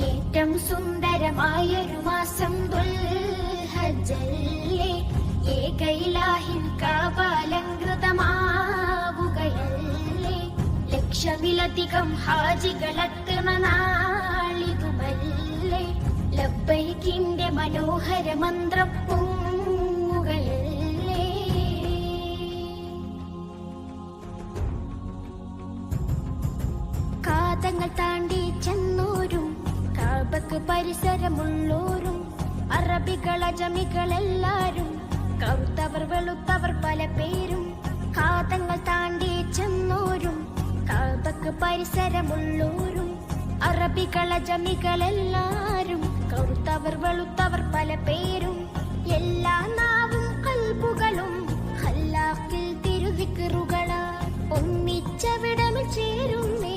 ഏറ്റവും സുന്ദരമായൊരു മാസം ദുൽഹജ്ജല്ലേ, ഏകയിലാഹിൻ കാപാലങ്കൃതമാവുകയല്ലേ, ലക്ഷമിലധികം ഹാജികളെത്തുന്ന നാളിതുമല്ലേ, ലബ്ബൈക്കിന്റെ മനോഹര മന്ത്രം പൊങ്ങുകയല്ലേ. കാതങ്ങൾ താണ്ടി ചെന്നോരും കാബക്ക് പരിസരമുള്ളോരും അറബികൾ അജമികളെല്ലാരും, കറുത്തവർ വെളുത്തവർ പല പേരും. കാതങ്ങൾ താണ്ടി ചെന്നോരും കാബക്ക് പരിസരമുള്ളോരും അറബികൾ അജമികളെല്ലാരും, കറുത്തവർ വെളുത്തവർ പല പേരും. എല്ലാ നാവും കൽബുകളും ഖല്ലാഖിൽ തിരുദിക്റുകളാൽ ഒന്നിച്ചവിടമിൽ ചേരുന്നേ.